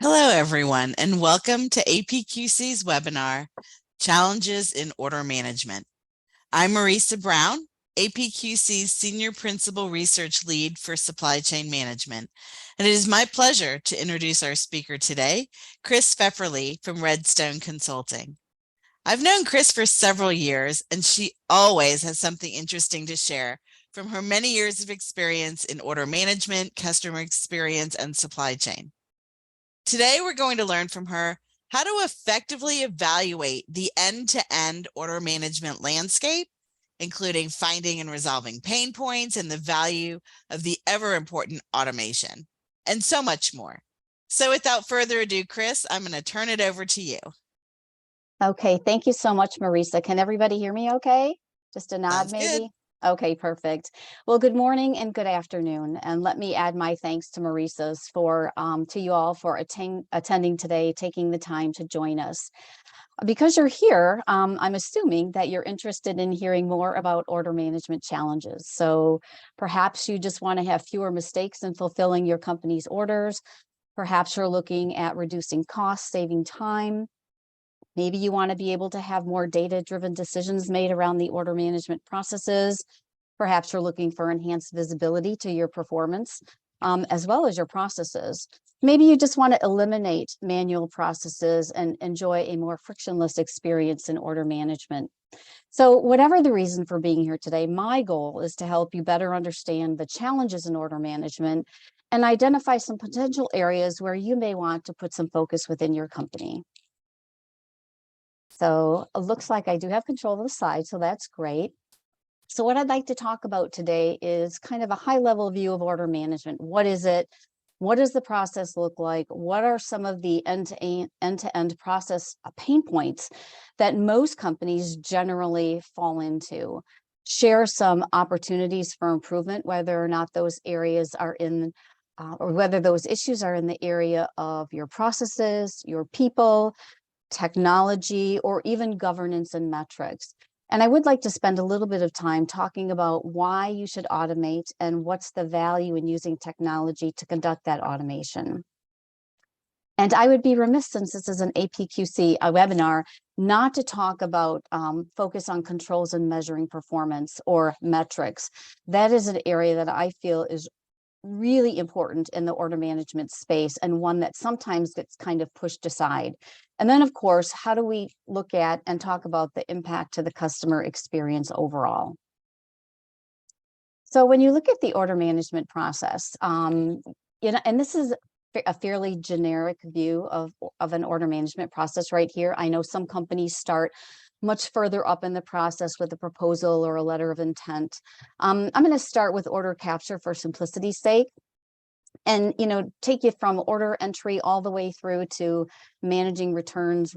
Hello, everyone, and welcome to APQC's webinar, Challenges in Order Management. I'm Marisa Brown, APQC's Senior Principal Research Lead for Supply Chain Management, and it is my pleasure to introduce our speaker today, Chris Pfefferly from Redstone Consulting. I've known Chris for several years, and she always has something interesting to share from her many years of experience in order management, customer experience, and supply chain. Today, we're going to learn from her how to effectively evaluate the end-to-end order management landscape, including finding and resolving pain points and the value of the ever-important automation, and so much more. So without further ado, Chris, I'm going to turn it over to you. Okay, thank you so much, Marisa. Can everybody hear me okay? Just a nod, Sounds maybe? good. Okay, perfect. Well, good morning and good afternoon. And let me add my thanks to Marisa's to you all for attending today, taking the time to join us. Because you're here, I'm assuming that you're interested in hearing more about order management challenges. So perhaps you just want to have fewer mistakes in fulfilling your company's orders. Perhaps you're looking at reducing costs, saving time. Maybe you want to be able to have more data-driven decisions made around the order management processes. Perhaps you're looking for enhanced visibility to your performance, as well as your processes. Maybe you just want to eliminate manual processes and enjoy a more frictionless experience in order management. So whatever the reason for being here today, my goal is to help you better understand the challenges in order management and identify some potential areas where you may want to put some focus within your company. So it looks like I do have control of the slide, so that's great. So what I'd like to talk about today is kind of a high-level view of order management. What is it? What does the process look like? What are some of the end-to-end process pain points that most companies generally fall into? Share some opportunities for improvement, whether or not those areas are in or whether those issues are in the area of your processes, your people, technology, or even governance and metrics. And I would like to spend a little bit of time talking about why you should automate and what's the value in using technology to conduct that automation. And I would be remiss, since this is an APQC webinar, not to talk about focus on controls and measuring performance or metrics. That is an area that I feel is really important in the order management space, and one that sometimes gets kind of pushed aside. And then, of course, how do we look at and talk about the impact to the customer experience overall? So when you look at the order management process, and this is a fairly generic view of an order management process right here. I know some companies start much further up in the process with a proposal or a letter of intent. I'm going to start with order capture for simplicity's sake, and take you from order entry all the way through to managing returns,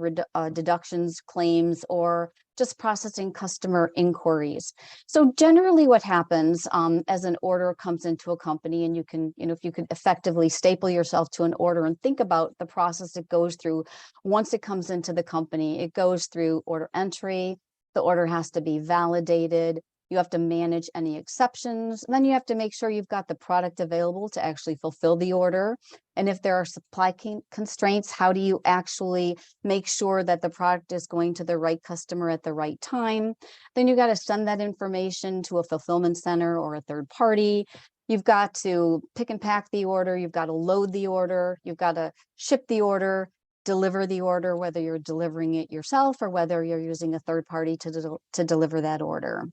deductions, claims, or just processing customer inquiries. So generally what happens as an order comes into a company, and you can, if you could effectively staple yourself to an order and think about the process it goes through once it comes into the company. It goes through order entry. The order has to be validated. You have to manage any exceptions. And then you have to make sure you've got the product available to actually fulfill the order. And if there are supply constraints, how do you actually make sure that the product is going to the right customer at the right time? Then you got to send that information to a fulfillment center or a third party. You've got to pick and pack the order. You've got to load the order. You've got to ship the order, deliver the order, whether you're delivering it yourself or whether you're using a third party to deliver that order.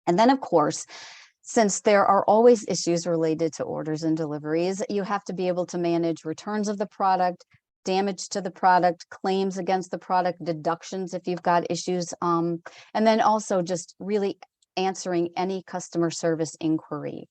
And then, of course, since there are always issues related to orders and deliveries, you have to be able to manage returns of the product, damage to the product, claims against the product, deductions if you've got issues, and then also just really answering any customer service inquiry.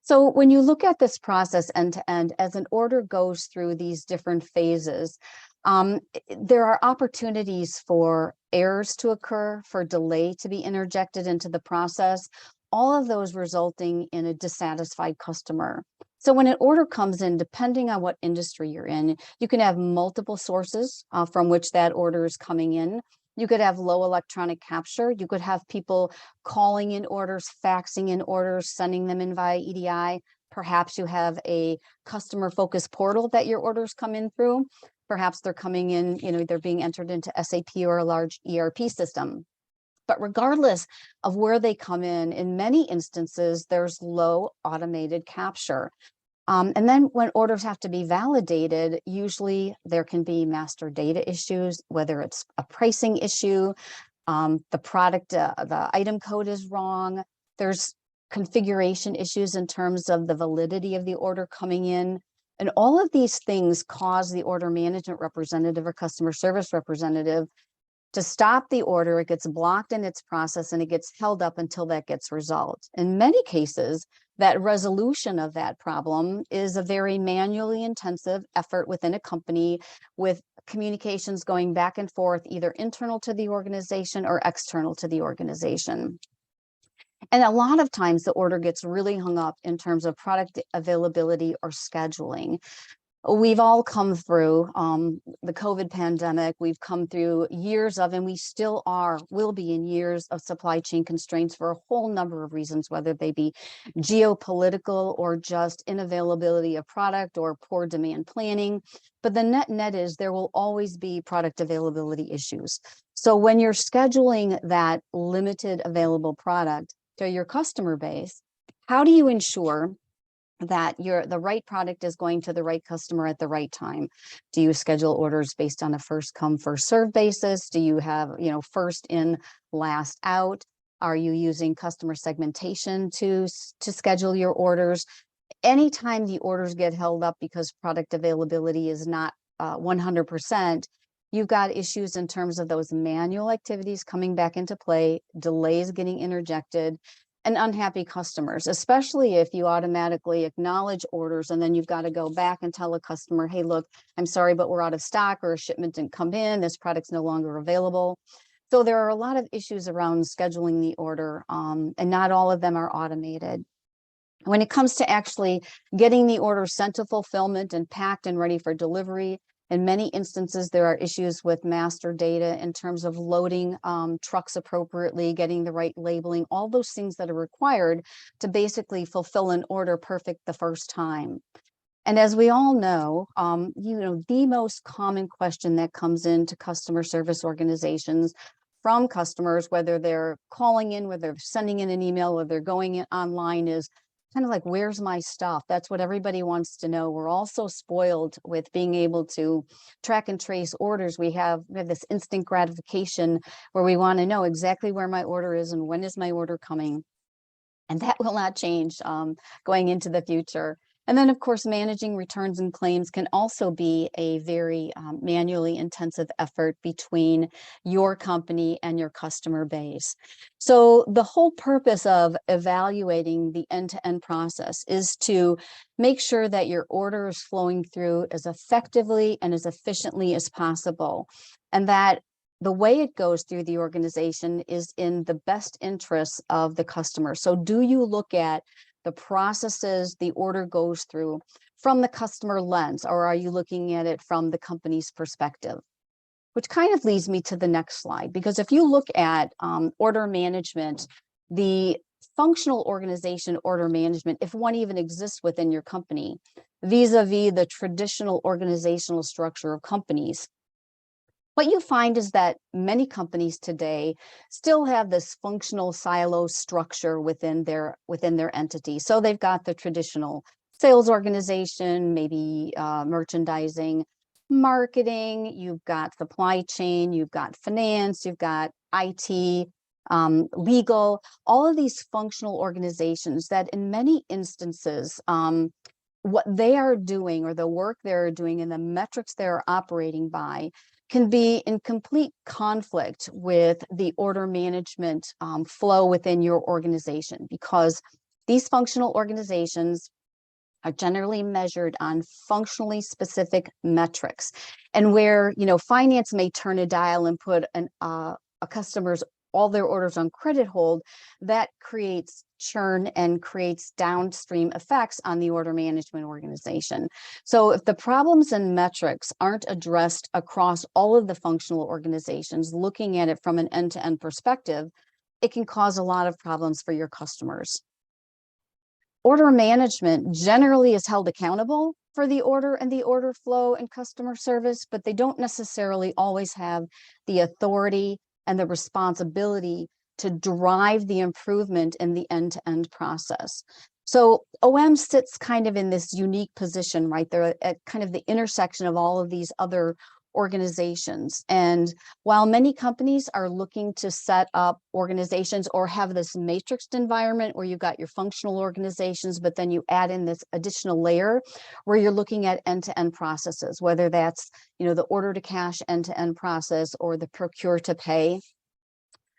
So when you look at this process end to end, as an order goes through these different phases, there are opportunities for errors to occur, for delay to be interjected into the process, all of those resulting in a dissatisfied customer. So when an order comes in, depending on what industry you're in, you can have multiple sources from which that order is coming in. You could have low electronic capture. You could have people calling in orders, faxing in orders, sending them in via EDI. Perhaps you have a customer focused portal that your orders come in through. Perhaps they're coming in, they're being entered into SAP or a large ERP system. But regardless of where they come in many instances, there's low automated capture. And then when orders have to be validated, usually there can be master data issues, whether it's a pricing issue, the item code is wrong. There's configuration issues in terms of the validity of the order coming in. And all of these things cause the order management representative or customer service representative to stop the order. It gets blocked in its process and it gets held up until that gets resolved. In many cases, that resolution of that problem is a very manually intensive effort within a company, with communications going back and forth, either internal to the organization or external to the organization. And a lot of times the order gets really hung up in terms of product availability or scheduling. We've all come through the COVID pandemic. We've come through years of, and we still will be in years of supply chain constraints for a whole number of reasons, whether they be geopolitical or just inavailability of product or poor demand planning. But the net is there will always be product availability issues. So when you're scheduling that limited available product to your customer base, how do you ensure that the right product is going to the right customer at the right time? Do you schedule orders based on a first come, first serve basis? Do you have, first in, last out? Are you using customer segmentation to schedule your orders? Anytime the orders get held up because product availability is not 100%, you've got issues in terms of those manual activities coming back into play, delays getting interjected, and unhappy customers, especially if you automatically acknowledge orders and then you've got to go back and tell a customer, hey, look, I'm sorry, but we're out of stock, or a shipment didn't come in, this product's no longer available. So there are a lot of issues around scheduling the order, and not all of them are automated. When it comes to actually getting the order sent to fulfillment and packed and ready for delivery, in many instances, there are issues with master data in terms of loading trucks appropriately, getting the right labeling, all those things that are required to basically fulfill an order perfect the first time. And as we all know, the most common question that comes into customer service organizations from customers, whether they're calling in, whether they're sending in an email, whether they're going in online, is kind of like, where's my stuff? That's what everybody wants to know. We're also spoiled with being able to track and trace orders. We have this instant gratification where we want to know exactly where my order is and when is my order coming. And that will not change going into the future. And then, of course, managing returns and claims can also be a very manually intensive effort between your company and your customer base. So the whole purpose of evaluating the end-to-end process is to make sure that your order is flowing through as effectively and as efficiently as possible, and that the way it goes through the organization is in the best interests of the customer. So do you look at the processes the order goes through from the customer lens, or are you looking at it from the company's perspective? Which kind of leads me to the next slide, because if you look at order management, the functional organization order management, if one even exists within your company, vis-a-vis the traditional organizational structure of companies, what you find is that many companies today still have this functional silo structure within their entity. So they've got the traditional sales organization, maybe merchandising, marketing, you've got supply chain, you've got finance, you've got IT, legal, all of these functional organizations that in many instances, what they are doing or the work they're doing and the metrics they're operating by can be in complete conflict with the order management flow within your organization, because these functional organizations are generally measured on functionally specific metrics. And where, finance may turn a dial and put a customer's all their orders on credit hold, that creates churn and creates downstream effects on the order management organization. So if the problems and metrics aren't addressed across all of the functional organizations, looking at it from an end-to-end perspective, it can cause a lot of problems for your customers. Order management generally is held accountable for the order and the order flow and customer service, but they don't necessarily always have the authority and the responsibility to drive the improvement in the end-to-end process. So OM sits kind of in this unique position, right? They're at kind of the intersection of all of these other organizations. And while many companies are looking to set up organizations or have this matrixed environment where you've got your functional organizations, but then you add in this additional layer where you're looking at end-to-end processes, whether that's, the order to cash end-to-end process or the procure to pay.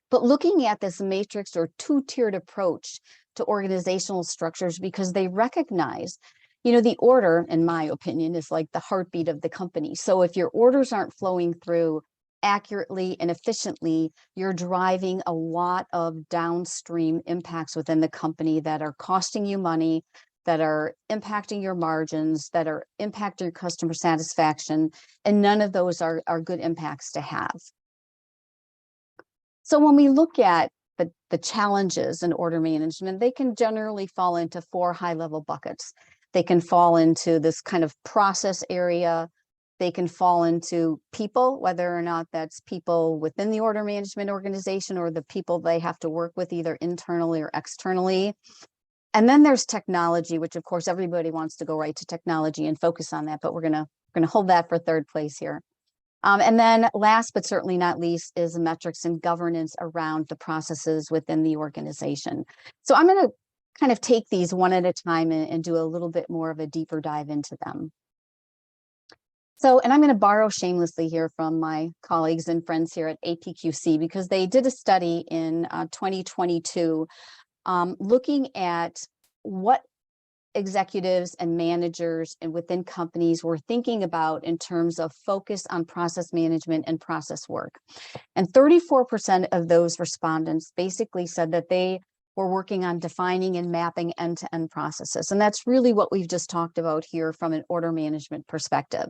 But looking at this matrix or two-tiered approach to organizational structures, because they recognize the order, in my opinion, is like the heartbeat of the company. So if your orders aren't flowing through accurately and efficiently, you're driving a lot of downstream impacts within the company that are costing you money, that are impacting your margins, that are impacting your customer satisfaction, and none of those are good impacts to have. So when we look at the challenges in order management, they can generally fall into 4 high-level buckets. They can fall into this kind of process area. They can fall into people, whether or not that's people within the order management organization or the people they have to work with either internally or externally. And then there's technology, which of course everybody wants to go right to technology and focus on that, but we're gonna hold that for third place here. And then last but certainly not least is metrics and governance around the processes within the organization. So I'm going to kind of take these one at a time and do a little bit more of a deeper dive into them. So, and I'm going to borrow shamelessly here from my colleagues and friends here at APQC, because they did a study in 2022 looking at what executives and managers and within companies were thinking about in terms of focus on process management and process work. And 34% of those respondents basically said that they were working on defining and mapping end-to-end processes. And that's really what we've just talked about here from an order management perspective.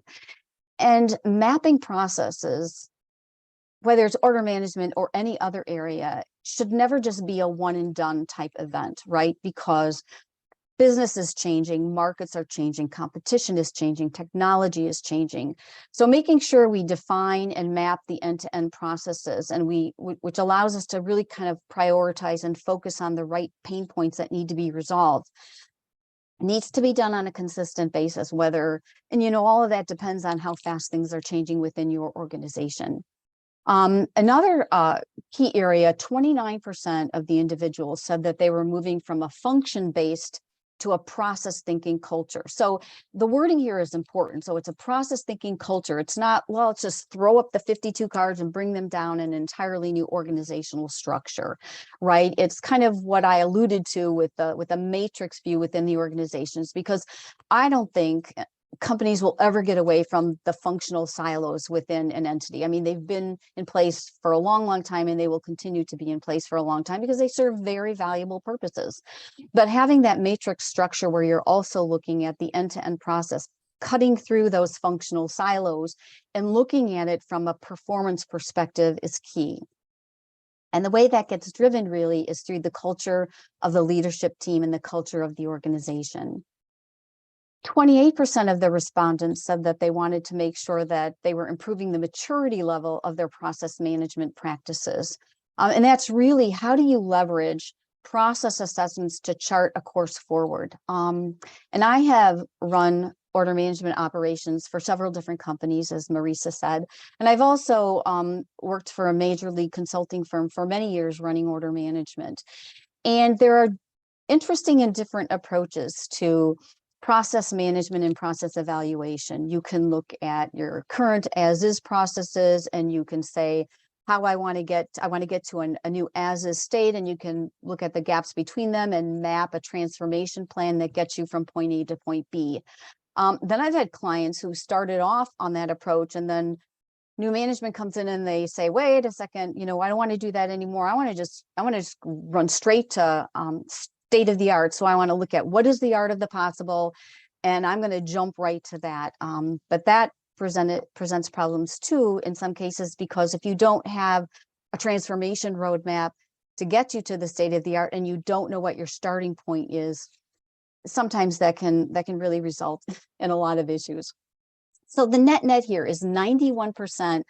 And mapping processes, whether it's order management or any other area, should never just be a one and done type event, right? Because business is changing, markets are changing, competition is changing, technology is changing. So making sure we define and map the end-to-end processes, and which allows us to really kind of prioritize and focus on the right pain points that need to be resolved, needs to be done on a consistent basis, and all of that depends on how fast things are changing within your organization. Another key area, 29% of the individuals said that they were moving from a function-based to a process thinking culture. So the wording here is important. So it's a process thinking culture. It's not, well, let's just throw up the 52 cards and bring them down an entirely new organizational structure, right? It's kind of what I alluded to with a matrix view within the organizations, because I don't think companies will ever get away from the functional silos within an entity. I mean, they've been in place for a long, long time, and they will continue to be in place for a long time because they serve very valuable purposes. But having that matrix structure where you're also looking at the end-to-end process, cutting through those functional silos and looking at it from a performance perspective is key. And the way that gets driven really is through the culture of the leadership team and the culture of the organization. 28% of the respondents said that they wanted to make sure that they were improving the maturity level of their process management practices. And that's really, how do you leverage process assessments to chart a course forward? And I have run order management operations for several different companies, as Marisa said. And I've also worked for a major league consulting firm for many years running order management. And there are interesting and different approaches to process management and process evaluation. You can look at your current as-is processes, and you can say how I want to get to a new as-is state, and you can look at the gaps between them and map a transformation plan that gets you from point A to point B. Then I've had clients who started off on that approach, and then new management comes in and they say, wait a second, I don't want to do that anymore. I want to just run straight to state of the art. So I want to look at what is the art of the possible, and I'm going to jump right to that. But that presents problems too in some cases, because if you don't have a transformation roadmap to get you to the state of the art and you don't know what your starting point is, sometimes that can really result in a lot of issues. So the net here is 91%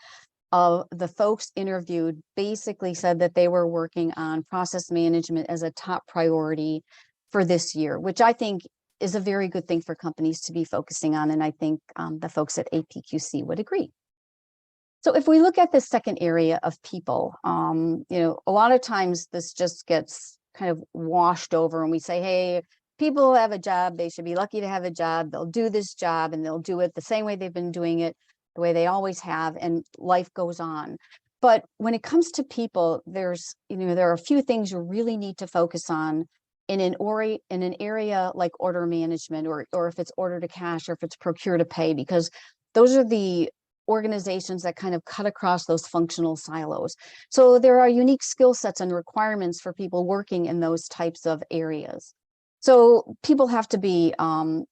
of the folks interviewed basically said that they were working on process management as a top priority for this year, which I think is a very good thing for companies to be focusing on. And I think the folks at APQC would agree. So if we look at the second area of people, a lot of times this just gets kind of washed over and we say, hey, people have a job, they should be lucky to have a job, they'll do this job and they'll do it the same way they've been doing it, the way they always have, and life goes on. But when it comes to people, there are a few things you really need to focus on in an area like order management, or if it's order to cash, or if it's procure to pay, because those are the organizations that kind of cut across those functional silos. So there are unique skill sets and requirements for people working in those types of areas. So people have to be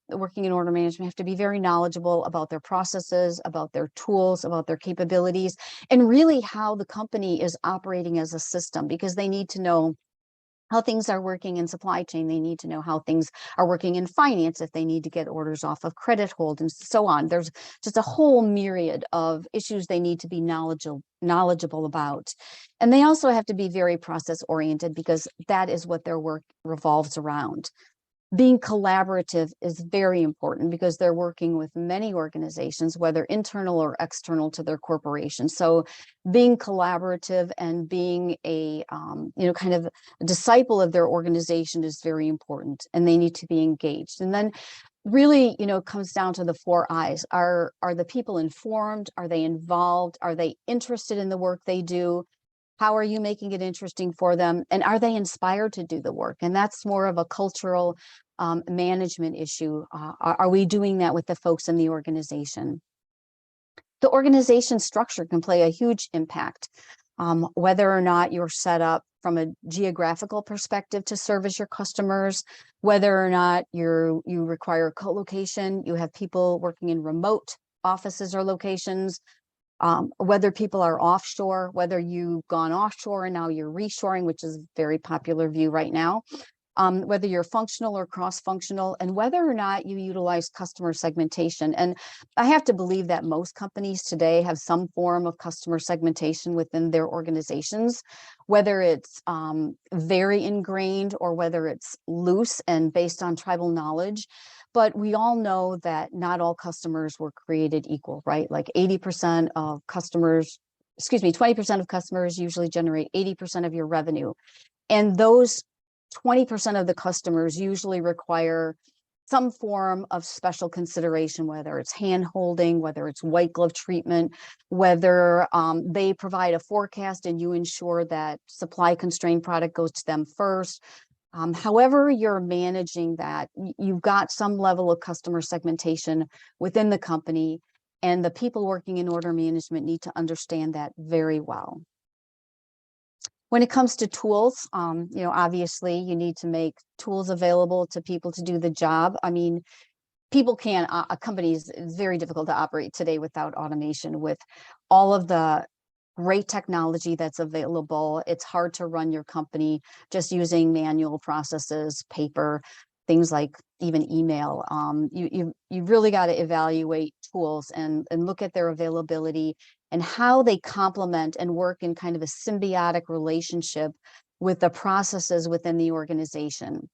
working in order management, have to be very knowledgeable about their processes, about their tools, about their capabilities, and really how the company is operating as a system, because they need to know how things are working in supply chain. They need to know how things are working in finance if they need to get orders off of credit hold and so on. There's just a whole myriad of issues they need to be knowledgeable about. And they also have to be very process oriented, because that is what their work revolves around. Being collaborative is very important, because they're working with many organizations, whether internal or external to their corporation. So being collaborative and being a kind of a disciple of their organization is very important, and they need to be engaged. And then really, it comes down to the 4 I's. Are the people informed? Are they involved? Are they interested in the work they do? How are you making it interesting for them? And are they inspired to do the work? And that's more of a cultural management issue. Are we doing that with the folks in the organization? The organization structure can play a huge impact, whether or not you're set up from a geographical perspective to service your customers, whether or not you require co-location, you have people working in remote offices or locations, whether people are offshore, whether you've gone offshore and now you're reshoring, which is a very popular view right now, whether you're functional or cross-functional, and whether or not you utilize customer segmentation. And I have to believe that most companies today have some form of customer segmentation within their organizations, whether it's very ingrained or whether it's loose and based on tribal knowledge. But we all know that not all customers were created equal, right? Like 80% of customers, 20% of customers usually generate 80% of your revenue. And those 20% of the customers usually require some form of special consideration, whether it's hand holding, whether it's white glove treatment, whether they provide a forecast and you ensure that supply constrained product goes to them first. However you're managing that, you've got some level of customer segmentation within the company, and the people working in order management need to understand that very well. When it comes to tools, obviously you need to make tools available to people to do the job. I mean, people can't, a company is very difficult to operate today without automation. With all of the great technology that's available, it's hard to run your company just using manual processes, paper, things like even email. You've really got to evaluate tools and look at their availability and how they complement and work in kind of a symbiotic relationship with the processes within the organization.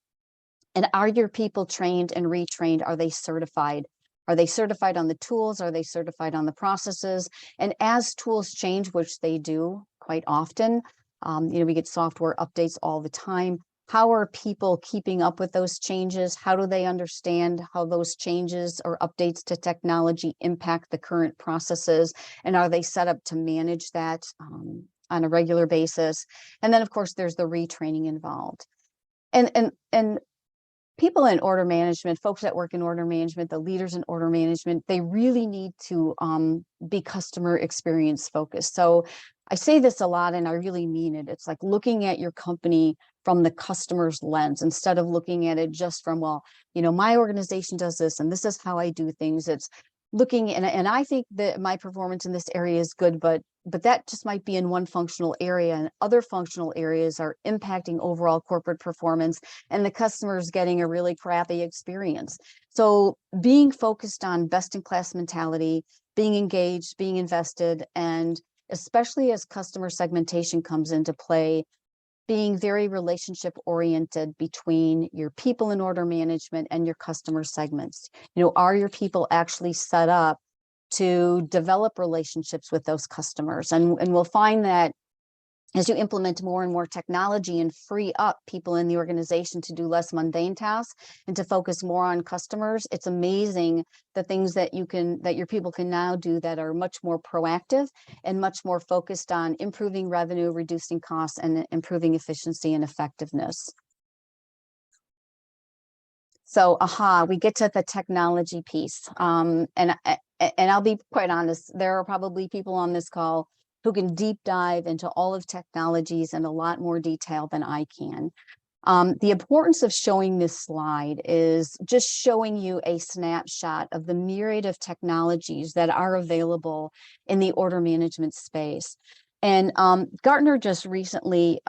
And are your people trained and retrained? Are they certified? Are they certified on the tools? Are they certified on the processes? And as tools change, which they do quite often, we get software updates all the time. How are people keeping up with those changes? How do they understand how those changes or updates to technology impact the current processes? And are they set up to manage that on a regular basis? And then, of course, there's the retraining involved. And people in order management, folks that work in order management, the leaders in order management, they really need to be customer experience focused. So I say this a lot and I really mean it. It's like looking at your company from the customer's lens instead of looking at it just from, well, my organization does this and this is how I do things. It's looking, and I think that my performance in this area is good, but that just might be in one functional area, and other functional areas are impacting overall corporate performance, and the customer is getting a really crappy experience. So being focused on best-in-class mentality, being engaged, being invested, and especially as customer segmentation comes into play, being very relationship oriented between your people in order management and your customer segments. Are your people actually set up to develop relationships with those customers? And we'll find that as you implement more and more technology and free up people in the organization to do less mundane tasks and to focus more on customers, it's amazing the things that your people can now do that are much more proactive and much more focused on improving revenue, reducing costs, and improving efficiency and effectiveness. So, we get to the technology piece. And I'll be quite honest, there are probably people on this call who can deep dive into all of technologies in a lot more detail than I can. The importance of showing this slide is just showing you a snapshot of the myriad of technologies that are available in the order management space. And Gartner just recently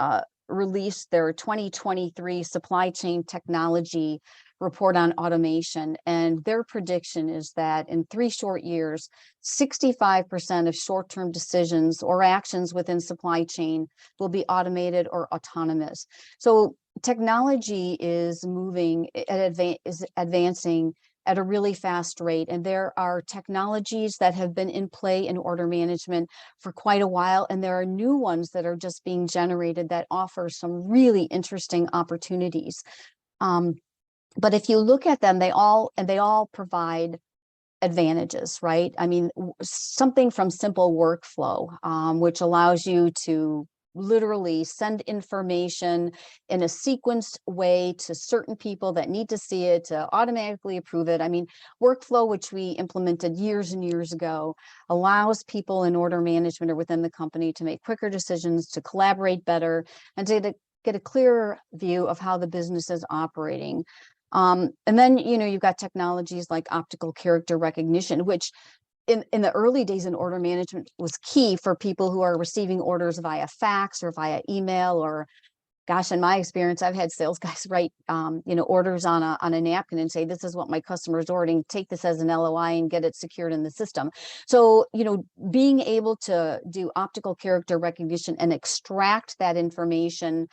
released their 2023 supply chain technology report on automation. And their prediction is that in 3 short years, 65% of short-term decisions or actions within supply chain will be automated or autonomous. So technology is moving, is advancing at a really fast rate. And there are technologies that have been in play in order management for quite a while. And there are new ones that are just being generated that offer some really interesting opportunities. But if you look at them, they all provide advantages, right? I mean, something from simple workflow, which allows you to literally send information in a sequenced way to certain people that need to see it, to automatically approve it. I mean, workflow, which we implemented years and years ago, allows people in order management or within the company to make quicker decisions, to collaborate better, and to get a clearer view of how the business is operating. And then, you've got technologies like optical character recognition, which in the early days in order management was key for people who are receiving orders via fax or via email, or gosh, in my experience, I've had sales guys write, orders on a napkin and say, this is what my customer is ordering, take this as an LOI and get it secured in the system. So, being able to do optical character recognition and extract that information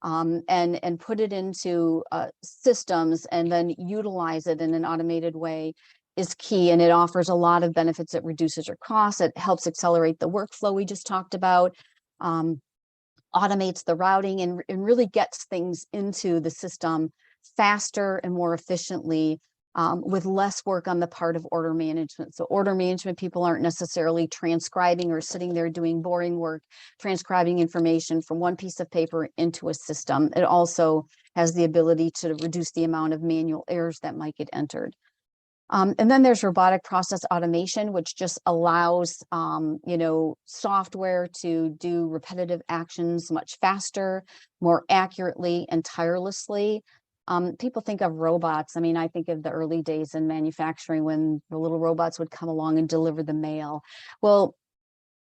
and put it into systems and then utilize it in an automated way is key. And it offers a lot of benefits. It reduces your costs. It helps accelerate the workflow we just talked about, automates the routing, and really gets things into the system faster and more efficiently, with less work on the part of order management. So order management people aren't necessarily transcribing or sitting there doing boring work, transcribing information from one piece of paper into a system. It also has the ability to reduce the amount of manual errors that might get entered. And then there's robotic process automation, which just allows, software to do repetitive actions much faster, more accurately, and tirelessly. People think of robots. I mean, I think of the early days in manufacturing when the little robots would come along and deliver the mail. Well,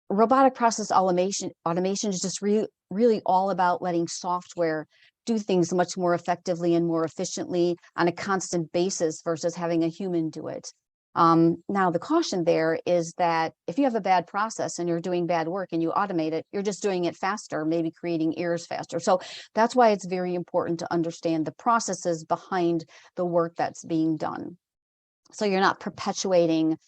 robotic process automation is just really all about letting software do things much more effectively and more efficiently on a constant basis versus having a human do it. Now, the caution there is that if you have a bad process and you're doing bad work and you automate it, you're just doing it faster, maybe creating errors faster. So that's why it's very important to understand the processes behind the work that's being done, so you're not perpetuating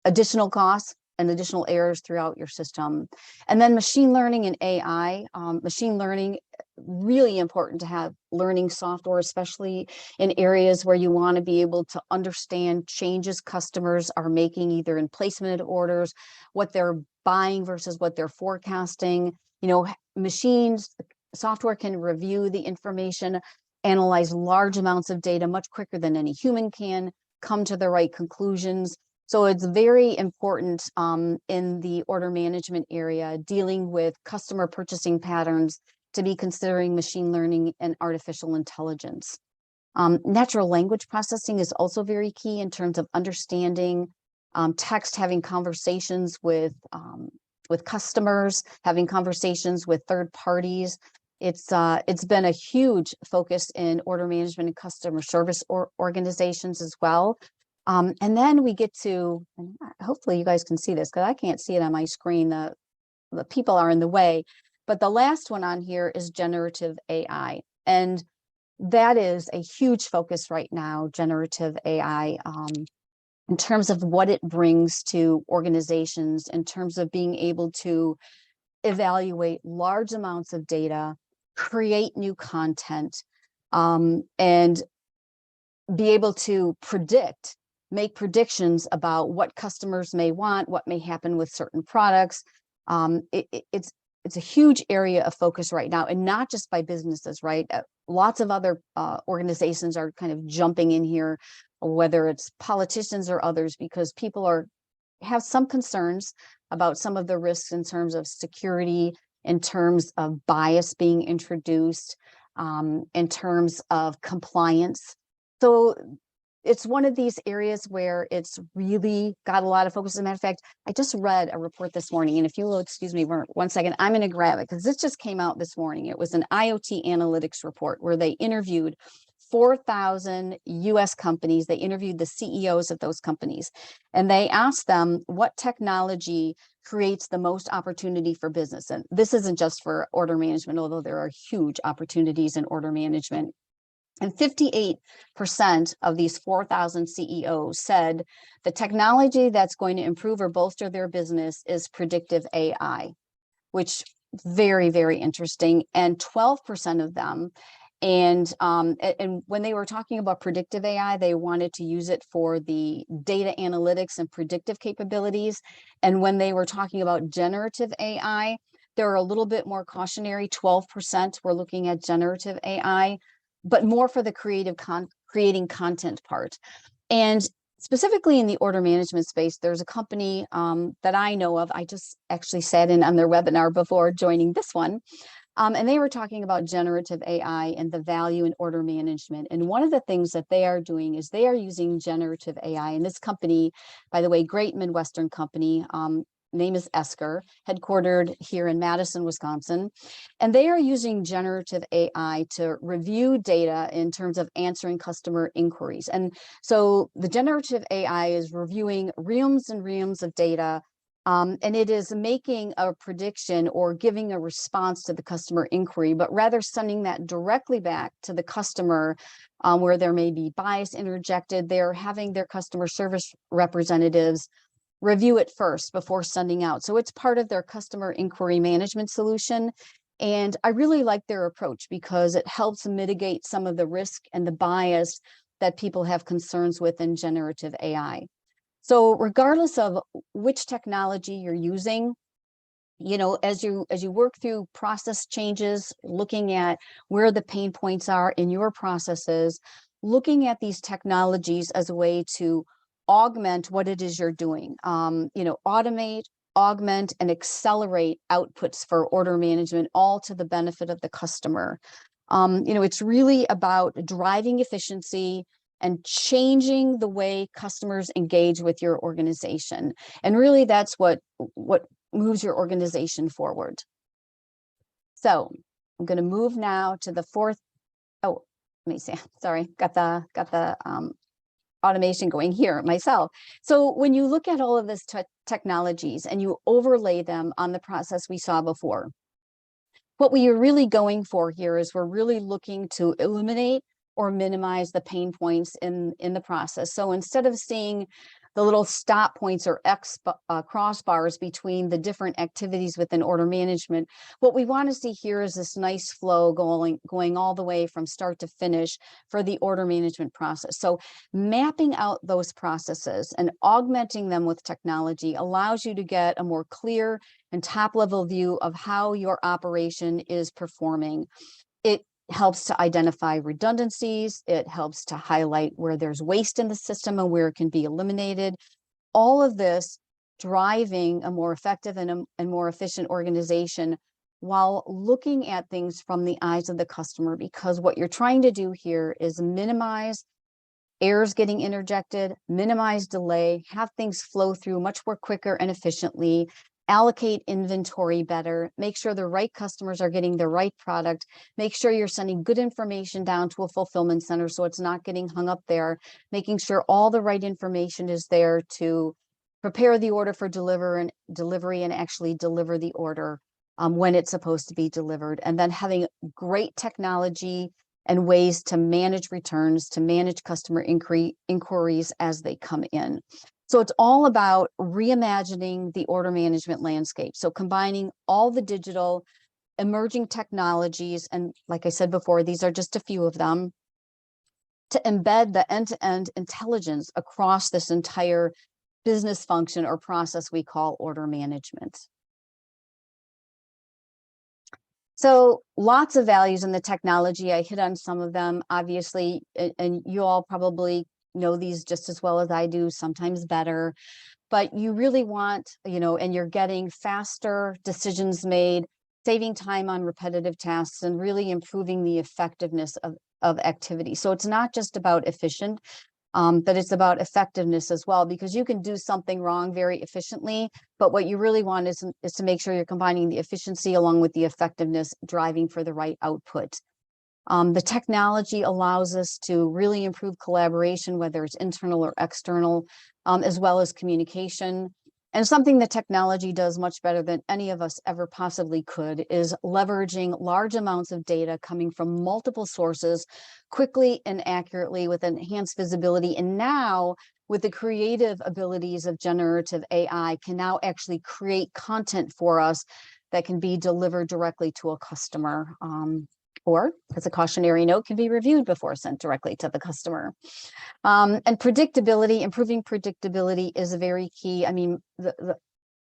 additional costs and additional errors throughout your system. And then machine learning and AI. Machine learning, really important to have learning software, especially in areas where you want to be able to understand changes customers are making, either in placement of orders, what they're buying versus what they're forecasting. Software can review the information, analyze large amounts of data much quicker than any human can, come to the right conclusions. So it's very important in the order management area, dealing with customer purchasing patterns, to be considering machine learning and artificial intelligence. Natural language processing is also very key in terms of understanding text, having conversations with customers, having conversations with third parties. It's been a huge focus in order management and customer service organizations as well. And then we get to, and hopefully you guys can see this because I can't see it on my screen. The people are in the way. But the last one on here is generative AI. And that is a huge focus right now, generative AI, in terms of what it brings to organizations, in terms of being able to evaluate large amounts of data, create new content, and be able to make predictions about what customers may want, what may happen with certain products. It's a huge area of focus right now, and not just by businesses, right? Lots of other organizations are kind of jumping in here, whether it's politicians or others, because people have some concerns about some of the risks in terms of security, in terms of bias being introduced, in terms of compliance. So it's one of these areas where it's really got a lot of focus. As a matter of fact, I just read a report this morning, and if you will excuse me one second, I'm going to grab it because this just came out this morning. It was an IoT analytics report where they interviewed 4,000 US companies. They interviewed the CEOs of those companies, and they asked them what technology creates the most opportunity for business. And this isn't just for order management, although there are huge opportunities in order management. And 58% of these 4,000 CEOs said the technology that's going to improve or bolster their business is predictive AI, which very, very interesting. And 12% of them, and when they were talking about predictive AI, they wanted to use it for the data analytics and predictive capabilities. And when they were talking about generative AI, they're a little bit more cautionary. 12% were looking at generative AI, but more for the creating content part. And specifically in the order management space, there's a company that I know of. I just actually sat in on their webinar before joining this one. And they were talking about generative AI and the value in order management. And one of the things that they are doing is they are using generative AI. And this company, by the way, great Midwestern company, name is Esker, headquartered here in Madison, Wisconsin. And they are using generative AI to review data in terms of answering customer inquiries. And so the generative AI is reviewing reams and reams of data, and it is making a prediction or giving a response to the customer inquiry, but rather sending that directly back to the customer where there may be bias interjected. They're having their customer service representatives review it first before sending out. So it's part of their customer inquiry management solution. And I really like their approach because it helps mitigate some of the risk and the bias that people have concerns with in generative AI. So regardless of which technology you're using, you know, as you work through process changes, looking at where the pain points are in your processes, looking at these technologies as a way to augment what it is you're doing, automate, augment, and accelerate outputs for order management, all to the benefit of the customer. It's really about driving efficiency and changing the way customers engage with your organization. And really that's what moves your organization forward. So I'm going to move now to the fourth. Oh, let me see. Sorry, got the automation going here myself. So when you look at all of this technologies and you overlay them on the process we saw before, what we are really going for here is we're really looking to eliminate or minimize the pain points in the process. So instead of seeing the little stop points or crossbars between the different activities within order management, what we want to see here is this nice flow going all the way from start to finish for the order management process. So mapping out those processes and augmenting them with technology allows you to get a more clear and top-level view of how your operation is performing. It helps to identify redundancies. It helps to highlight where there's waste in the system and where it can be eliminated. All of this driving a more effective and more efficient organization while looking at things from the eyes of the customer, because what you're trying to do here is minimize errors getting interjected, minimize delay, have things flow through much more quicker and efficiently, allocate inventory better, make sure the right customers are getting the right product, make sure you're sending good information down to a fulfillment center so it's not getting hung up there, making sure all the right information is there to prepare the order for delivery and actually deliver the order when it's supposed to be delivered, and then having great technology and ways to manage returns, to manage customer inquiries as they come in. So it's all about reimagining the order management landscape. So combining all the digital emerging technologies, and like I said before, these are just a few of them, to embed the end-to-end intelligence across this entire business function or process we call order management. So lots of values in the technology. I hit on some of them, obviously, and you all probably know these just as well as I do, sometimes better, but you really want, and you're getting faster decisions made, saving time on repetitive tasks, and really improving the effectiveness of activity. So it's not just about efficient, but it's about effectiveness as well, because you can do something wrong very efficiently, but what you really want is to make sure you're combining the efficiency along with the effectiveness, driving for the right output. The technology allows us to really improve collaboration, whether it's internal or external, as well as communication. And something that technology does much better than any of us ever possibly could is leveraging large amounts of data coming from multiple sources quickly and accurately with enhanced visibility. And now with the creative abilities of generative AI can now actually create content for us that can be delivered directly to a customer. Or as a cautionary note, can be reviewed before sent directly to the customer. And predictability, improving predictability is very key. I mean, the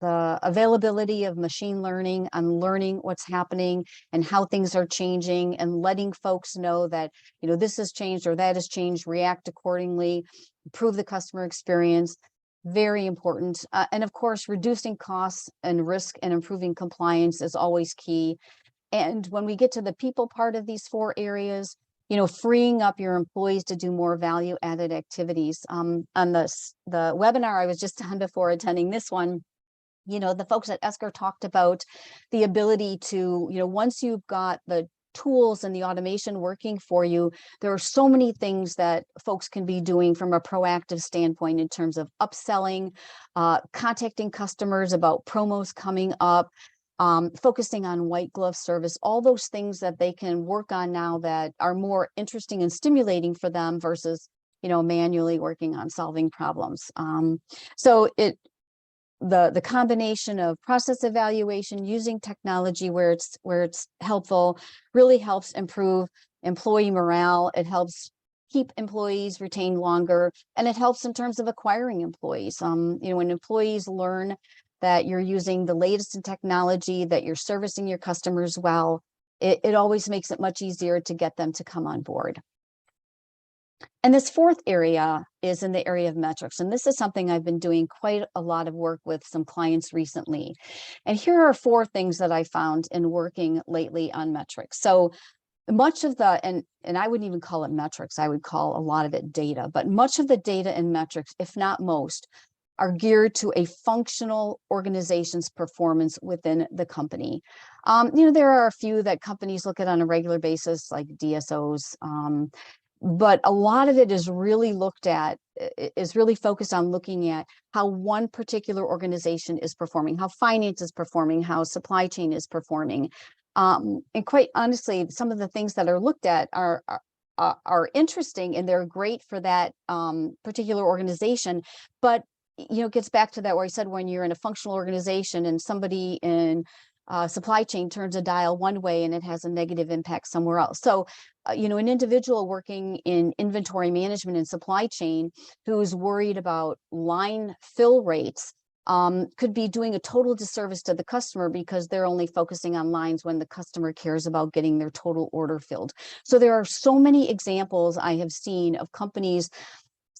availability of machine learning and learning what's happening and how things are changing and letting folks know that, this has changed or that has changed, react accordingly, improve the customer experience, very important. And of course, reducing costs and risk and improving compliance is always key. And when we get to the people part of these 4 areas, freeing up your employees to do more value-added activities. On the webinar I was just on before attending this one, the folks at Esker talked about the ability to, once you've got the tools and the automation working for you, there are so many things that folks can be doing from a proactive standpoint in terms of upselling, contacting customers about promos coming up, focusing on white glove service, all those things that they can work on now that are more interesting and stimulating for them versus, manually working on solving problems. So the combination of process evaluation, using technology where it's helpful, really helps improve employee morale. It helps keep employees retained longer, and it helps in terms of acquiring employees. When employees learn that you're using the latest in technology, that you're servicing your customers well, it always makes it much easier to get them to come on board. And this 4th area is in the area of metrics. And this is something I've been doing quite a lot of work with some clients recently. And here are 4 things that I found in working lately on metrics. So much of the, and I wouldn't even call it metrics, I would call a lot of it data, but much of the data and metrics, if not most, are geared to a functional organization's performance within the company. There are a few that companies look at on a regular basis, like DSOs, but a lot of it is really focused on looking at how one particular organization is performing, how finance is performing, how supply chain is performing. And quite honestly, some of the things that are looked at are interesting and they're great for that particular organization, but it gets back to that where I said when you're in a functional organization and somebody in supply chain turns a dial one way and it has a negative impact somewhere else. So, an individual working in inventory management and supply chain who's worried about line fill rates could be doing a total disservice to the customer because they're only focusing on lines when the customer cares about getting their total order filled. So there are so many examples I have seen of companies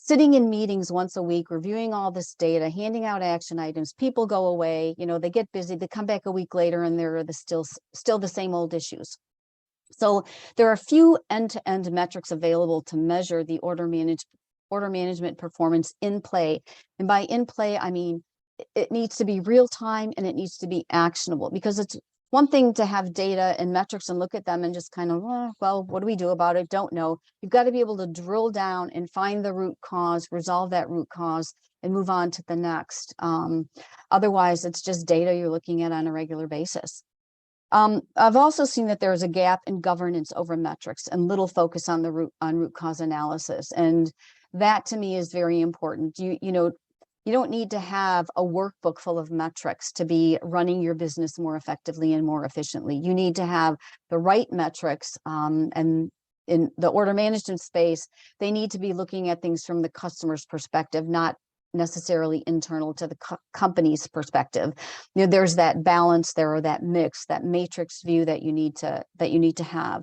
sitting in meetings once a week, reviewing all this data, handing out action items. People go away, they get busy, they come back a week later and they're still the same old issues. So there are a few end-to-end metrics available to measure the order management performance in play. And by in play, I mean it needs to be real time and it needs to be actionable, because it's one thing to have data and metrics and look at them and just kind of, well, what do we do about it? Don't know. You've got to be able to drill down and find the root cause, resolve that root cause, and move on to the next. Otherwise, it's just data you're looking at on a regular basis. I've also seen that there's a gap in governance over metrics and little focus on the root cause analysis. And that to me is very important. You don't need to have a workbook full of metrics to be running your business more effectively and more efficiently. You need to have the right metrics, and in the order management space, they need to be looking at things from the customer's perspective, not necessarily internal to the company's perspective. There's that balance there, or that mix, that matrix view that you need to have.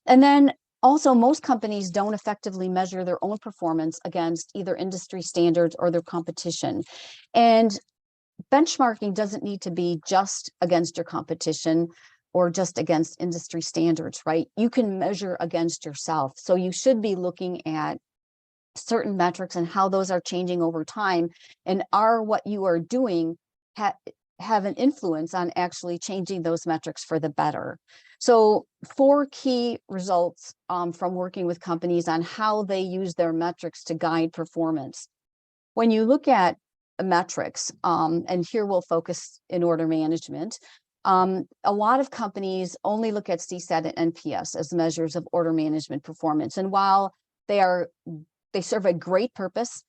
And then also, most companies don't effectively measure their own performance against either industry standards or their competition. And benchmarking doesn't need to be just against your competition or just against industry standards, right? You can measure against yourself. So you should be looking at certain metrics and how those are changing over time, and are what you are doing have an influence on actually changing those metrics for the better. So 4 key results from working with companies on how they use their metrics to guide performance. When you look at metrics, and here we'll focus in order management, a lot of companies only look at CSAT and NPS as measures of order management performance. And while they serve a great purpose,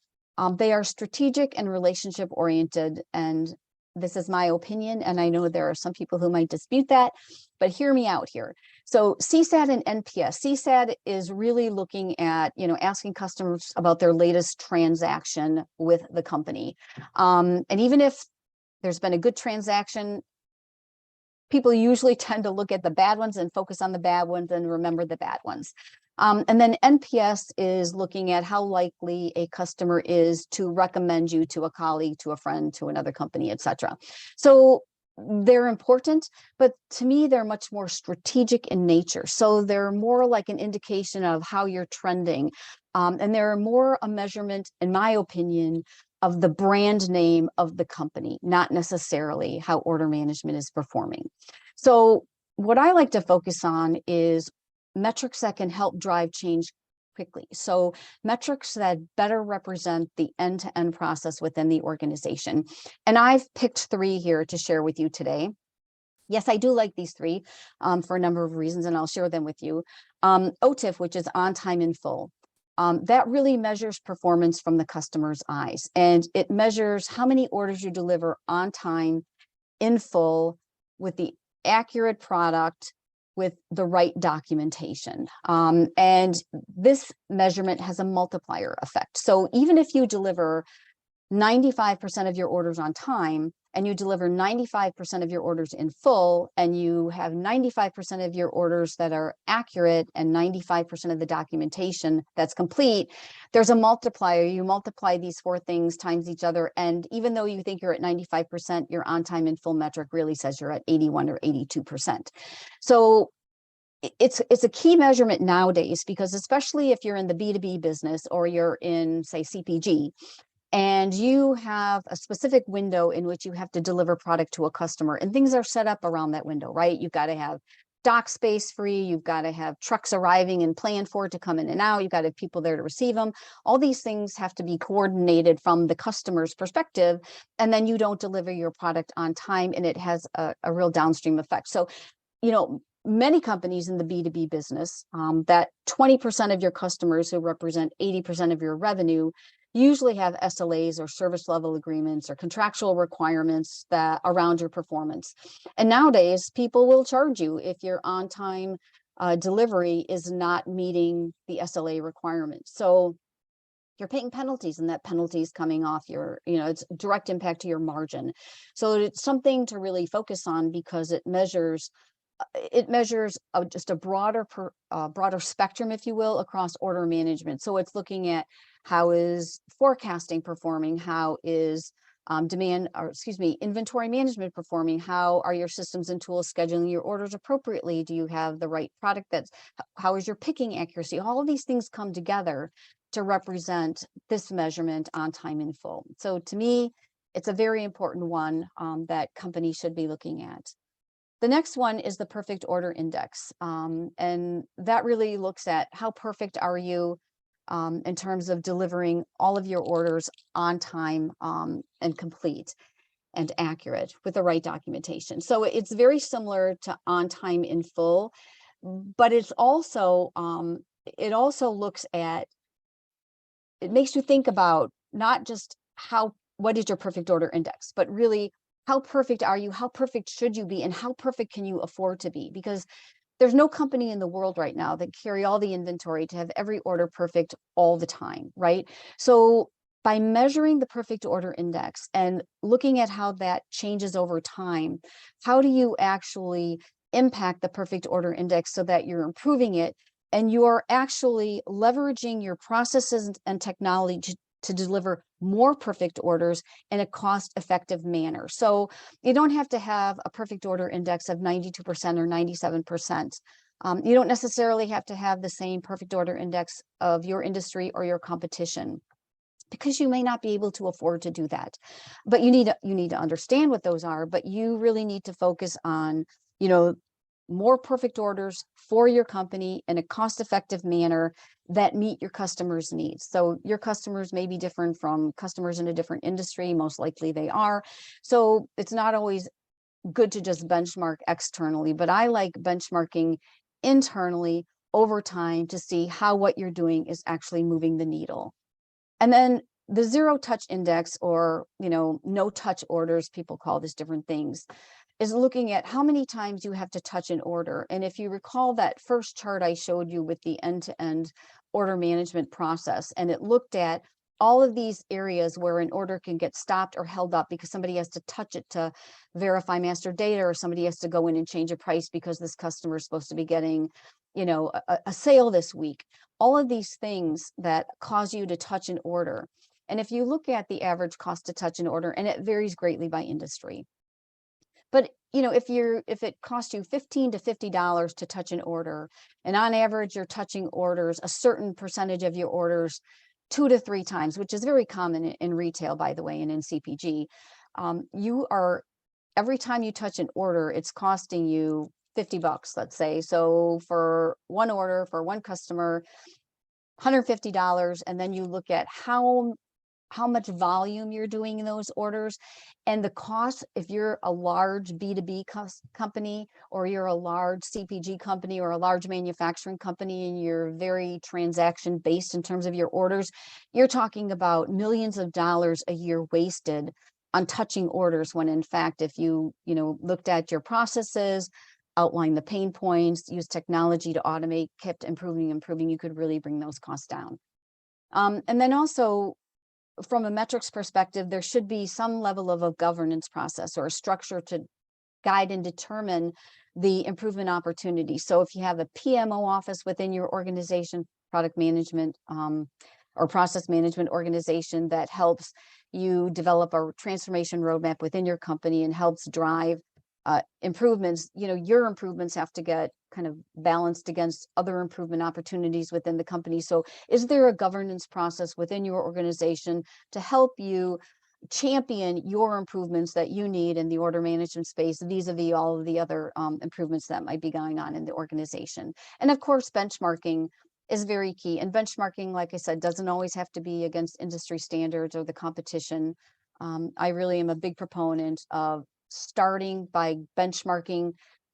they are strategic and relationship oriented. And this is my opinion, and I know there are some people who might dispute that, but hear me out here. So CSAT and NPS. CSAT is really looking at, asking customers about their latest transaction with the company. And even if there's been a good transaction, people usually tend to look at the bad ones and focus on the bad ones and remember the bad ones. And then NPS is looking at how likely a customer is to recommend you to a colleague, to a friend, to another company, etc. So they're important, but to me, they're much more strategic in nature. So they're more like an indication of how you're trending. And they're more a measurement, in my opinion, of the brand name of the company, not necessarily how order management is performing. So what I like to focus on is metrics that can help drive change quickly. So metrics that better represent the end-to-end process within the organization. And I've picked 3 here to share with you today. Yes, I do like these 3 for a number of reasons, and I'll share them with you. OTIF, which is on time in full. That really measures performance from the customer's eyes, and it measures how many orders you deliver on time, in full, with the accurate product, with the right documentation. And this measurement has a multiplier effect. So even if you deliver 95% of your orders on time, and you deliver 95% of your orders in full, and you have 95% of your orders that are accurate and 95% of the documentation that's complete, there's a multiplier. You multiply these 4 things times each other, and even though you think you're at 95%, your on time in full metric really says you're at 81 or 82%. So it's a key measurement nowadays, because especially if you're in the B2B business or you're in, say, CPG, and you have a specific window in which you have to deliver product to a customer, and things are set up around that window, right? You've got to have dock space free, you've got to have trucks arriving and planned for to come in and out, you've got to have people there to receive them. All these things have to be coordinated from the customer's perspective, and then you don't deliver your product on time, and it has a real downstream effect. So, many companies in the B2B business, that 20% of your customers who represent 80% of your revenue usually have SLAs or service level agreements or contractual requirements that around your performance. And nowadays, people will charge you if your on-time delivery is not meeting the SLA requirements. So you're paying penalties, and that penalty is coming off your, it's direct impact to your margin. So it's something to really focus on, because it measures just a broader spectrum, if you will, across order management. So it's looking at How is forecasting performing? How is inventory management performing? How are your systems and tools scheduling your orders appropriately? Do you have the right product? How is your picking accuracy? All of these things come together to represent this measurement on time in full. So to me, it's a very important one that companies should be looking at. The next one is the perfect order index. And that really looks at how perfect are you in terms of delivering all of your orders on time and complete and accurate with the right documentation. So it's very similar to on time in full, but it's also it also looks at, it makes you think about not just what is your perfect order index, but really how perfect are you, how perfect should you be, and how perfect can you afford to be? Because there's no company in the world right now that carry all the inventory to have every order perfect all the time, right? So by measuring the perfect order index and looking at how that changes over time, how do you actually impact the perfect order index so that you're improving it and you're actually leveraging your processes and technology to deliver more perfect orders in a cost-effective manner. So you don't have to have a perfect order index of 92% or 97%. You don't necessarily have to have the same perfect order index of your industry or your competition, because you may not be able to afford to do that. But you need to understand what those are, but you really need to focus on, more perfect orders for your company in a cost-effective manner that meet your customers' needs. So your customers may be different from customers in a different industry, most likely they are. So it's not always good to just benchmark externally, but I like benchmarking internally over time to see how what you're doing is actually moving the needle. And then the zero touch index, or no touch orders, people call this different things, is looking at how many times you have to touch an order. And if you recall that first chart I showed you with the end-to-end order management process, and it looked at all of these areas where an order can get stopped or held up because somebody has to touch it to verify master data, or somebody has to go in and change a price because this customer is supposed to be getting a sale this week. All of these things that cause you to touch an order. And if you look at the average cost to touch an order, and it varies greatly by industry, but if it costs you $15 to $50 to touch an order, and on average you're touching orders, a certain percentage of your orders 2 to 3 times, which is very common in retail, by the way, and in CPG, every time you touch an order, it's costing you $50, let's say. So for one order, for one customer, $150, and then you look at how much volume you're doing in those orders and the cost. If you're a large B2B company, or you're a large CPG company, or a large manufacturing company, and you're very transaction based in terms of your orders, you're talking about millions of dollars a year wasted on touching orders, when in fact, if you looked at your processes, outline the pain points, use technology to automate, kept improving, you could really bring those costs down. And then also, from a metrics perspective, there should be some level of a governance process or a structure to guide and determine the improvement opportunity. So if you have a PMO office within your organization, product management or process management organization, that helps you develop a transformation roadmap within your company and helps drive improvements, your improvements have to get kind of balanced against other improvement opportunities within the company. So is there a governance process within your organization to help you champion your improvements that you need in the order management space vis-a-vis all of the other improvements that might be going on in the organization? And of course, benchmarking is very key. And benchmarking, like I said, doesn't always have to be against industry standards or the competition. I really am a big proponent of starting by benchmarking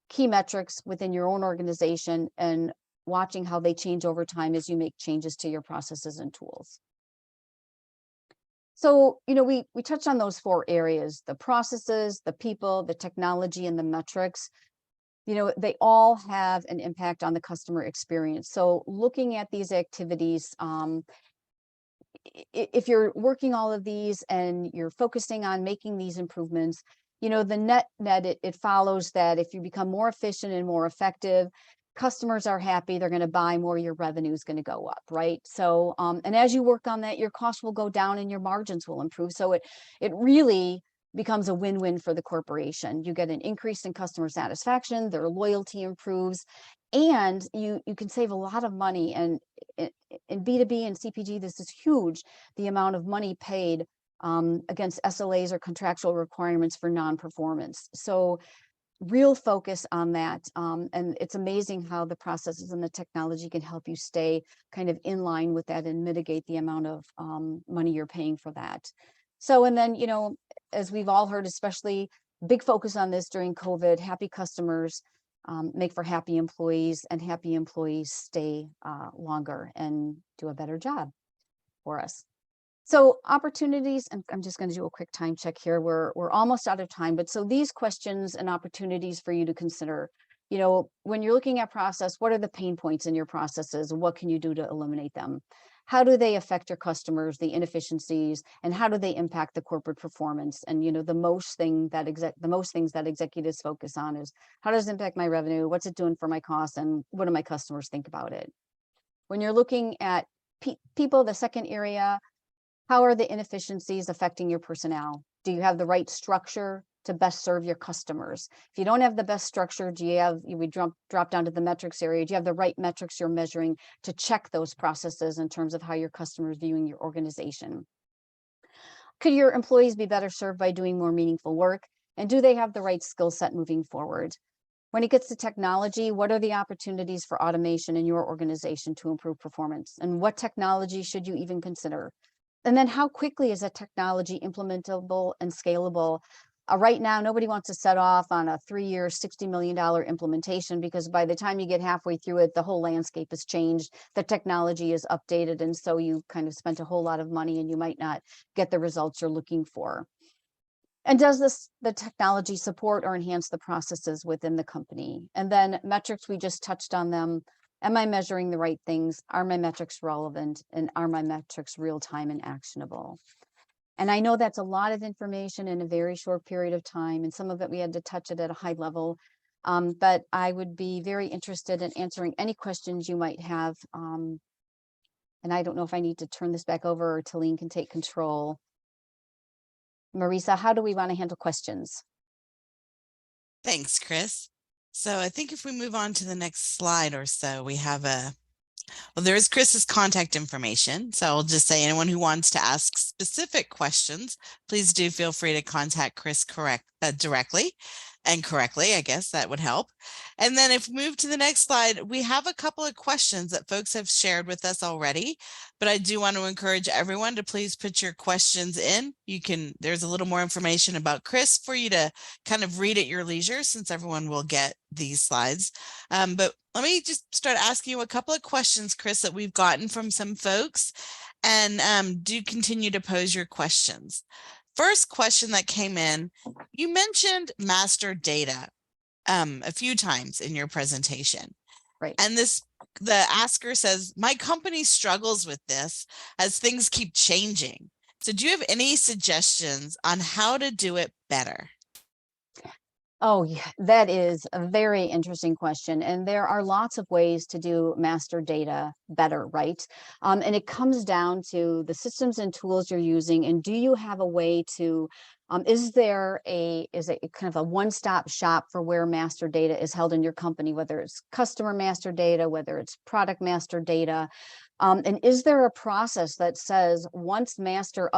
key metrics within your own organization and watching how they change over time as you make changes to your processes and tools. So, we touched on those 4 areas: the processes, the people, the technology, and the metrics. They all have an impact on the customer experience. So looking at these activities, if you're working all of these and you're focusing on making these improvements, the net, it follows that if you become more efficient and more effective, customers are happy, they're going to buy more, your revenue is going to go up, right? So, and as you work on that, your costs will go down and your margins will improve. So it really becomes a win-win for the corporation. You get an increase in customer satisfaction, their loyalty improves, and you can save a lot of money. And in B2B and CPG, this is huge, the amount of money paid against SLAs or contractual requirements for non-performance. So real focus on that. And it's amazing how the processes and the technology can help you stay kind of in line with that and mitigate the amount of money you're paying for that. So, and then, as we've all heard, especially big focus on this during COVID, happy customers make for happy employees, and happy employees stay longer and do a better job for us. So opportunities, and I'm just going to do a quick time check here. We're almost out of time, but so these questions and opportunities for you to consider, when you're looking at process, what are the pain points in your processes? What can you do to eliminate them? How do they affect your customers, the inefficiencies, and how do they impact the corporate performance? And the most things that executives focus on is, how does it impact my revenue? What's it doing for my costs? And what do my customers think about it? When you're looking at people, the second area, how are the inefficiencies affecting your personnel? Do you have the right structure to best serve your customers? If you don't have the best structure, we drop down to the metrics area. Do you have the right metrics you're measuring to check those processes in terms of how your customers viewing your organization? Could your employees be better served by doing more meaningful work? And do they have the right skill set moving forward? When it gets to technology, what are the opportunities for automation in your organization to improve performance? And what technology should you even consider? And then how quickly is that technology implementable and scalable? Right now, nobody wants to set off on a 3-year, $60 million implementation, because by the time you get halfway through it, the whole landscape has changed. The technology is updated. And so you kind of spent a whole lot of money and you might not get the results you're looking for. And does the technology support or enhance the processes within the company? And then metrics, we just touched on them. Am I measuring the right things? Are my metrics relevant? And are my metrics real-time and actionable? And I know that's a lot of information in a very short period of time, and some of it we had to touch it at a high level. But I would be very interested in answering any questions you might have. And I don't know if I need to turn this back over, or Talene can take control. Marisa, how do we want to handle questions? Thanks, Chris. So I think if we move on to the next slide or so, we have there is Chris's contact information. So I'll just say anyone who wants to ask specific questions, please do feel free to contact Chris directly and correctly. I guess that would help. And then if we move to the next slide, we have a couple of questions that folks have shared with us already, but I do want to encourage everyone to please put your questions in. There's a little more information about Chris for you to kind of read at your leisure, since everyone will get these slides. But let me just start asking you a couple of questions, Chris, that we've gotten from some folks, and do continue to pose your questions. First question that came in, you mentioned master data a few times in your presentation. Right. And the asker says, my company struggles with this as things keep changing. So do you have any suggestions on how to do it better? Oh, yeah, that is a very interesting question. And there are lots of ways to do master data better, right? And it comes down to the systems and tools you're using. And do you have a way to, is it kind of a one-stop shop for where master data is held in your company, whether it's customer master data, whether it's product master data? And is there a process that says once master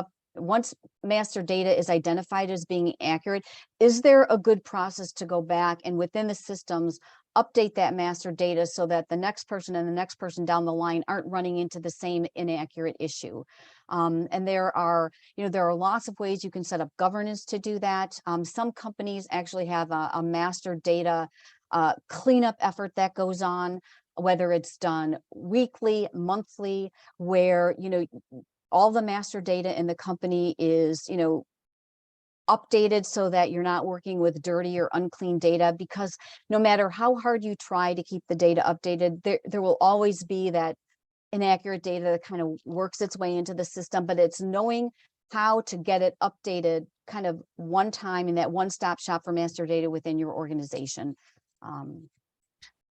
data is identified as being accurate, is there a good process to go back and within the systems update that master data so that the next person and the next person down the line aren't running into the same inaccurate issue? And there are lots of ways you can set up governance to do that. Some companies actually have a master data cleanup effort that goes on, whether it's done weekly, monthly, where all the master data in the company is, updated so that you're not working with dirty or unclean data, because no matter how hard you try to keep the data updated, there will always be that inaccurate data that kind of works its way into the system, but it's knowing how to get it updated kind of one time in that one-stop shop for master data within your organization.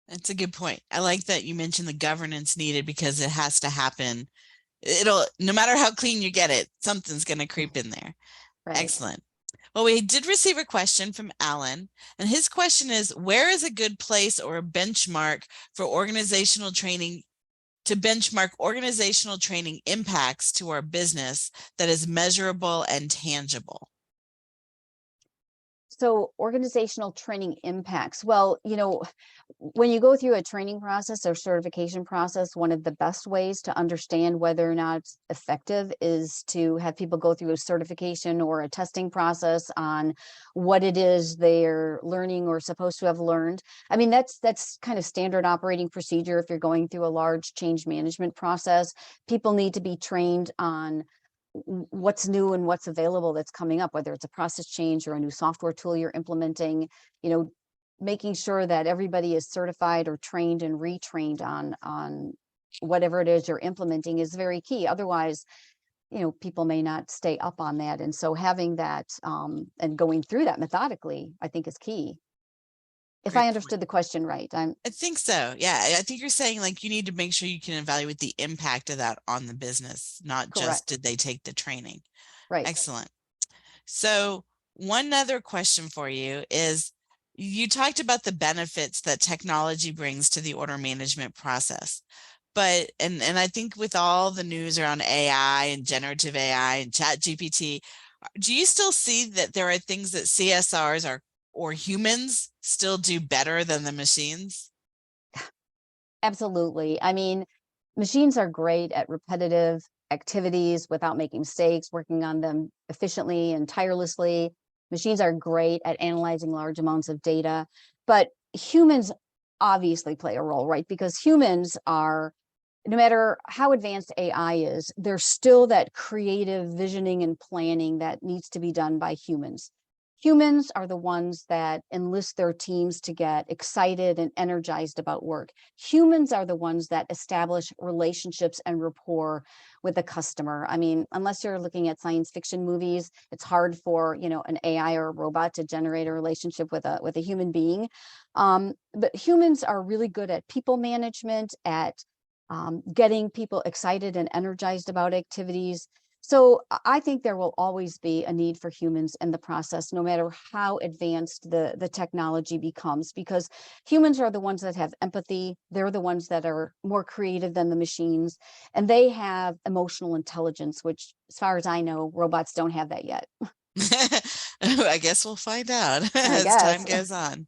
That's a good point. I like that you mentioned the governance needed because it has to happen. No matter how clean you get it, something's going to creep in there. Right. Excellent. Well, we did receive a question from Alan, and his question is, where is a good place or a benchmark for organizational training to benchmark organizational training impacts to our business that is measurable and tangible? So organizational training impacts. Well, when you go through a training process or certification process, one of the best ways to understand whether or not it's effective is to have people go through a certification or a testing process on what it is they're learning or supposed to have learned. I mean, that's kind of standard operating procedure if you're going through a large change management process. People need to be trained on what's new and what's available that's coming up, whether it's a process change or a new software tool you're implementing, making sure that everybody is certified or trained and retrained on whatever it is you're implementing is very key. Otherwise, people may not stay up on that. And so having that and going through that methodically, I think is key. If I Great point. understood the question right, I think so. Yeah, I think you're saying like you need to make sure you can evaluate the impact of that on the business, not just correct. did they take the training. Right. Excellent. So one other question for you is, you talked about the benefits that technology brings to the order management process. But and I think with all the news around AI and generative AI and chat GPT, do you still see that there are things that CSRs are or humans still do better than the machines? Absolutely. I mean, machines are great at repetitive activities without making mistakes, working on them efficiently and tirelessly. Machines are great at analyzing large amounts of data, but humans obviously play a role, right? Because humans are, no matter how advanced AI is, there's still that creative visioning and planning that needs to be done by humans. Humans are the ones that enlist their teams to get excited and energized about work. Humans are the ones that establish relationships and rapport with the customer. I mean, unless you're looking at science fiction movies, it's hard for, an AI or a robot to generate a relationship with a human being. But humans are really good at people management, at getting people excited and energized about activities. So I think there will always be a need for humans in the process, no matter how advanced the technology becomes, because humans are the ones that have empathy. They're the ones that are more creative than the machines, and they have emotional intelligence, which, as far as I know, robots don't have that yet. I guess we'll find out I as time guess. goes on.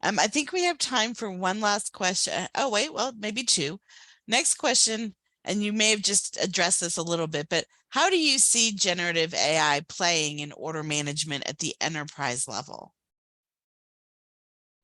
I think we have time for one last question. Oh, wait, well, maybe two. Next question, and you may have just addressed this a little bit, but how do you see generative AI playing in order management at the enterprise level?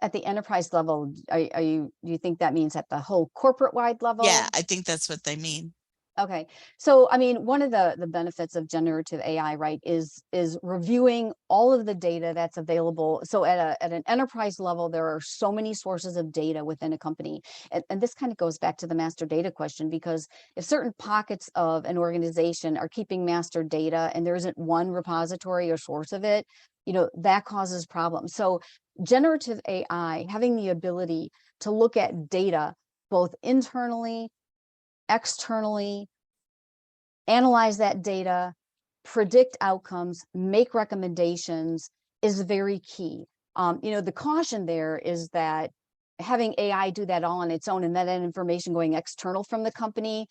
At the enterprise level, do you think that means at the whole corporate wide Yeah, level? I think that's what they mean. Okay. So, I mean, one of the benefits of generative AI, right, is reviewing all of the data that's available. So at an enterprise level, there are so many sources of data within a company. And this kind of goes back to the master data question, because if certain pockets of an organization are keeping master data and there isn't one repository or source of it, that causes problems. So generative AI having the ability to look at data both internally, externally, analyze that data, predict outcomes, make recommendations is very key. The caution there is that having AI do that all on its own and that information going external from the company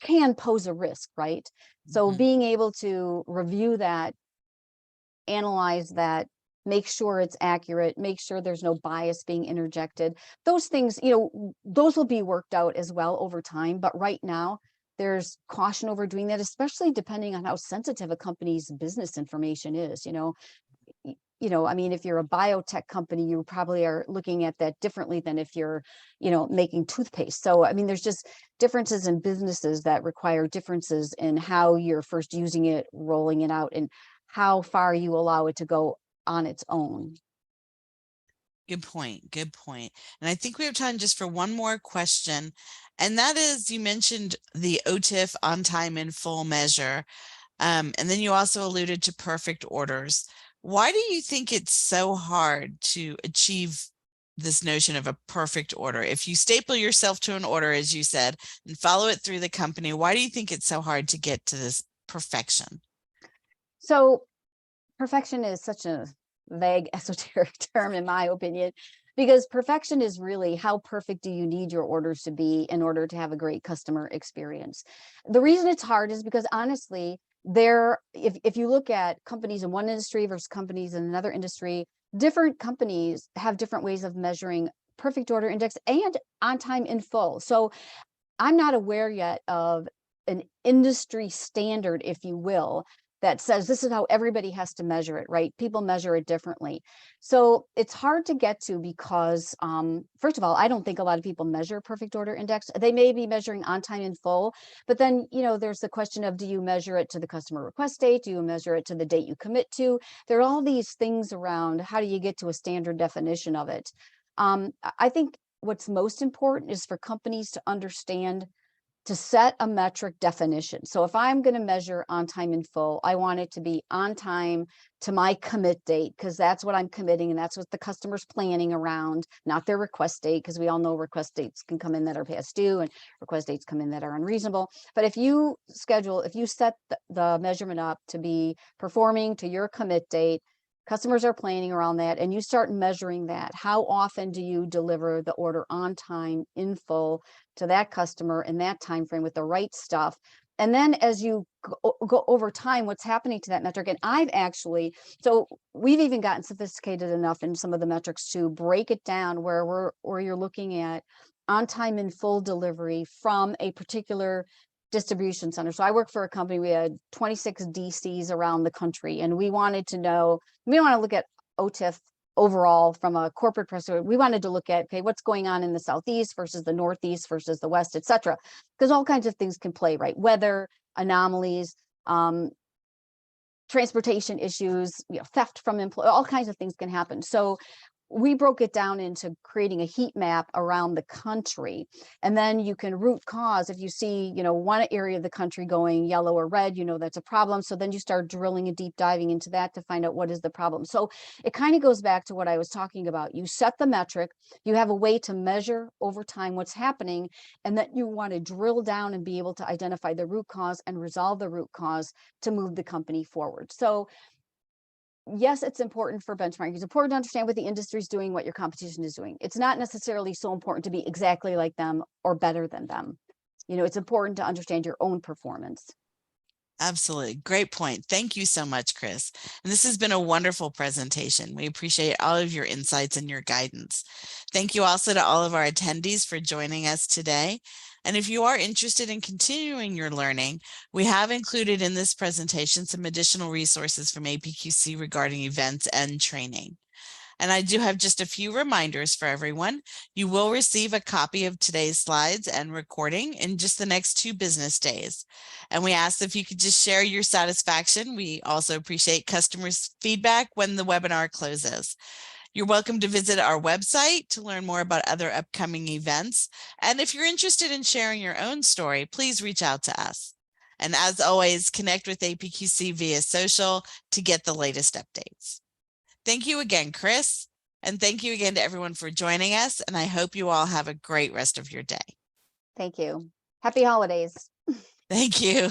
can pose a risk, right? So Mhm. being able to review that, analyze that, make sure it's accurate, make sure there's no bias being interjected. Those things, those will be worked out as well over time. But right now, there's caution over doing that, especially depending on how sensitive a company's business information is. I mean, if you're a biotech company, you probably are looking at that differently than if you're, making toothpaste. So, I mean, there's just differences in businesses that require differences in how you're first using it, rolling it out, and how far you allow it to go on its own. Good point. Good point. And I think we have time just for one more question. And that is, you mentioned the OTIF, on time in full measure. And then you also alluded to perfect orders. Why do you think it's so hard to achieve this notion of a perfect order. If you staple yourself to an order, as you said, and follow it through the company, why do you think it's so hard to get to this perfection? So perfection is such a vague, esoteric term, in my opinion, because perfection is really how perfect do you need your orders to be in order to have a great customer experience. The reason it's hard is because honestly, if you look at companies in one industry versus companies in another industry, different companies have different ways of measuring perfect order index and on time in full. So I'm not aware yet of an industry standard, if you will, that says this is how everybody has to measure it, right? People measure it differently. So it's hard to get to because, first of all, I don't think a lot of people measure perfect order index. They may be measuring on time in full, but then, there's the question of, do you measure it to the customer request date? Do you measure it to the date you commit to? There are all these things around how do you get to a standard definition of it? I think what's most important is for companies to understand to set a metric definition. So if I'm going to measure on time in full, I want it to be on time to my commit date, because that's what I'm committing and that's what the customer's planning around, not their request date, because we all know request dates can come in that are past due and request dates come in that are unreasonable. But if you set the measurement up to be performing to your commit date, customers are planning around that, and you start measuring that. How often do you deliver the order on time in full to that customer in that time frame with the right stuff? And then as you go over time, what's happening to that metric? And we've even gotten sophisticated enough in some of the metrics to break it down where you're looking at on time in full delivery from a particular distribution center. So I work for a company, we had 26 DCs around the country, and we want to look at OTIF overall from a corporate perspective. We wanted to look at, okay, what's going on in the Southeast versus the Northeast versus the West, et cetera, because all kinds of things can play, right? Weather, anomalies, transportation issues, theft from employee, all kinds of things can happen. So we broke it down into creating a heat map around the country. And then you can root cause. If you see, one area of the country going yellow or red, that's a problem. So then you start drilling and deep diving into that to find out what is the problem. So it kind of goes back to what I was talking about. You set the metric, you have a way to measure over time what's happening, and then you want to drill down and be able to identify the root cause and resolve the root cause to move the company forward. So yes, it's important for benchmarking. It's important to understand what the industry is doing, what your competition is doing. It's not necessarily so important to be exactly like them or better than them. It's important to understand your own performance. Absolutely. Great point. Thank you so much, Chris. And this has been a wonderful presentation. We appreciate all of your insights and your guidance. Thank you also to all of our attendees for joining us today. And if you are interested in continuing your learning, we have included in this presentation some additional resources from APQC regarding events and training. And I do have just a few reminders for everyone. You will receive a copy of today's slides and recording in just the next 2 business days. And we ask if you could just share your satisfaction. We also appreciate customers' feedback when the webinar closes. You're welcome to visit our website to learn more about other upcoming events. And if you're interested in sharing your own story, please reach out to us. And as always, connect with APQC via social to get the latest updates. Thank you again, Chris. And thank you again to everyone for joining us. And I hope you all have a great rest of your day. Thank you. Happy holidays. Thank you.